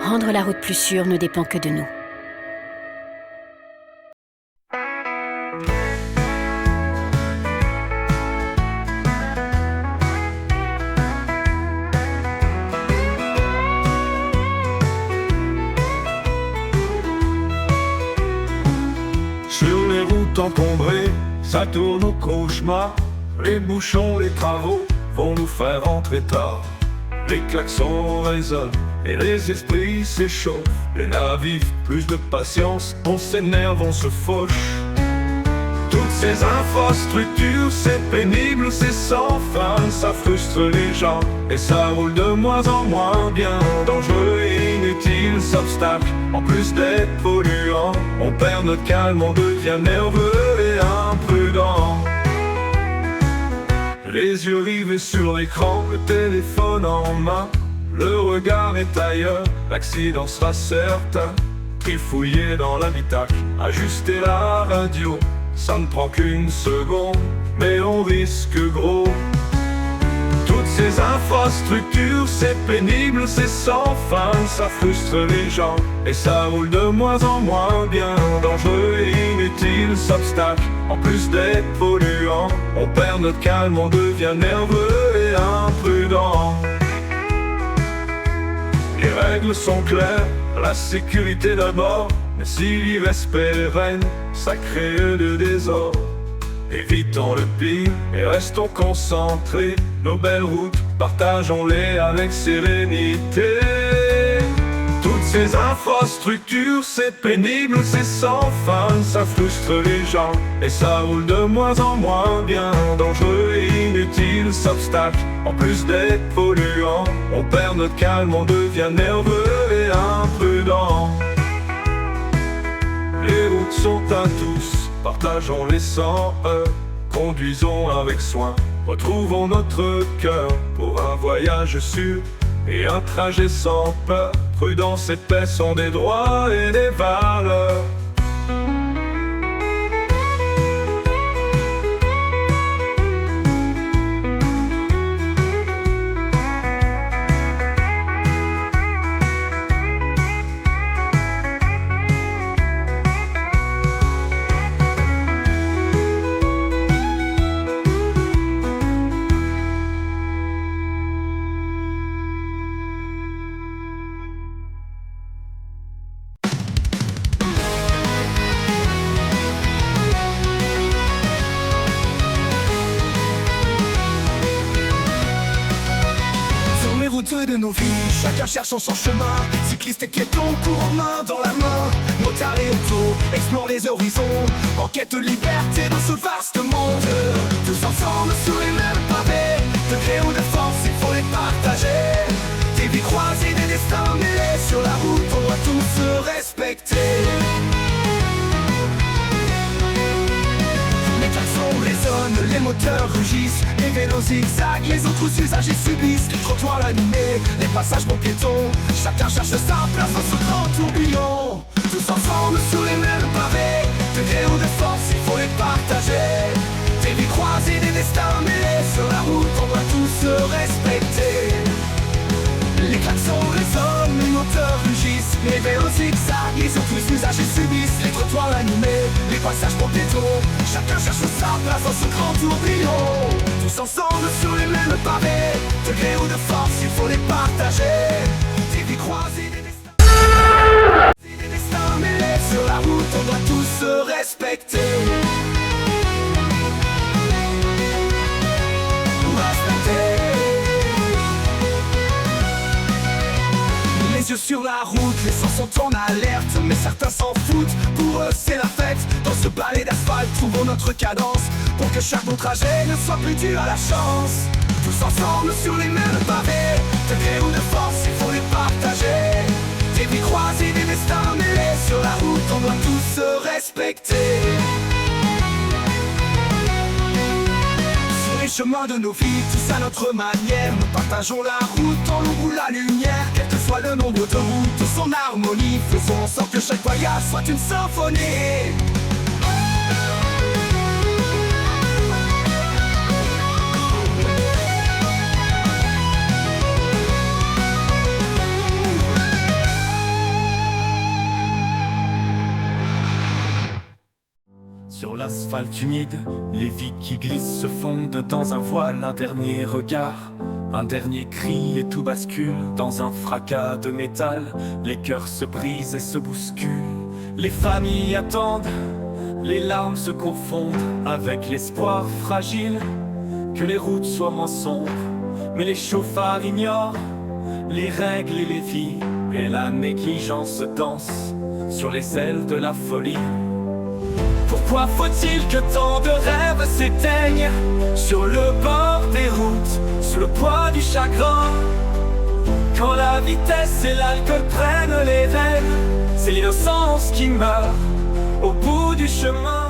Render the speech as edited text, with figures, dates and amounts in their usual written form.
Rendre la route plus sûre ne dépend que de nous. Sur les routes encombrées, ça tourne au cauchemar. Les bouchons, les travaux vont nous faire rentrer tard. Les klaxons résonnent et les esprits s'échauffent. Les navires, plus de patience, on s'énerve, on se fauche. Toutes ces infrastructures, c'est pénible, c'est sans fin. Ça frustre les gens et ça roule de moins en moins bien. Dangereux et inutiles obstacles, en plus d'être polluants. On perd notre calme, on devient nerveux et imprudent. Les yeux rivés sur l'écran, le téléphone en main. Le regard est ailleurs, l'accident sera certain. Trifouiller dans l'habitacle, ajuster la radio. Ça ne prend qu'une seconde, mais on risque gros. Toutes ces infrastructures, c'est pénible, c'est sans fin. Ça frustre les gens et ça roule de moins en moins bien. Dangereux et inutiles obstacles, en plus d'être polluants. On perd notre calme, on devient nerveux et imprudent. Les règles sont claires, la sécurité d'abord. Mais si l'irrespect règne, ça crée de désordre. Évitons le pire et restons concentrés. Nos belles routes, partageons-les avec sérénité. Toutes ces infrastructures, c'est pénible, c'est sans fin. Ça frustre les gens et ça roule de moins en moins bien. Dangereux et inutiles obstacles, en plus d'être polluants. On perd notre calme, on devient nerveux et imprudent. Les routes sont à tous, partageons-les sans heurts. Conduisons avec soin, retrouvons notre cœur pour un voyage sûr et un trajet sans peur. Prudence et paix sont des droits et des valeurs. De nos vies, chacun cherchant son chemin. Cyclistes et piétons courent main dans la main. Motards et autos explorent les horizons, en quête de liberté dans ce vaste monde. Tous ensemble sous les mêmes pavés, degrés ou de force, il faut les partager. Des vies croisées, des destins mêlés. Sur la route, on doit tous se respecter. Les klaxons résonnent, les moteurs rugissent. Les vélos zigzags, les autres usagers subissent. Les trottoirs animés, les passages pour piétons. Chacun cherche sa place dans ce grand tourbillon. Tous ensemble sous les mêmes pavés, degrés ou de force, il faut les partager. Des vies croisées, des destins mêlés. Sur la route, on doit tous se respecter. Les klaxons résonnent, les moteurs rugissent. Les vélos zigzags, les autres usagers subissent. Les trottoirs animés, les passages pour piétons. Chacun cherche sa place dans ce grand tourbillon. Tous ensemble sur les mêmes pavés, degrés ou de force, il faut les partager. Des vies croisées, des destins mêlés. Sur la route, on doit tous se respecter. Les yeux sur la route, les sens sont en alerte. Mais certains s'en foutent, pour eux c'est la fête. Dans ce balai d'asphalte, trouvons notre cadence, pour que chaque bon trajet ne soit plus dû à la chance. Tous ensemble sur les mêmes pavés, degrés ou de force, il faut les partager. Des vies croisées, des destins mêlés. Sur la route, on doit tous se respecter. Les chemins de nos vies, tous à notre manière. Nous partageons la route en l'ombre ou la lumière. Quel que soit le nombre de routes, son harmonie. Faisons en sorte que chaque voyage soit une symphonie. Sur l'asphalte humide, les vies qui glissent se fondent dans un voile, un dernier regard, un dernier cri et tout bascule dans un fracas de métal. Les cœurs se brisent et se bousculent, les familles attendent, les larmes se confondent avec l'espoir fragile que les routes soient moins sombres. Mais les chauffards ignorent les règles et les vies, et la négligence danse sur les ailes de la folie. Pourquoi faut-il que tant de rêves s'éteignent sur le bord des routes, sous le poids du chagrin? Quand la vitesse et l'alcool prennent les rênes, c'est l'innocence qui meurt au bout du chemin.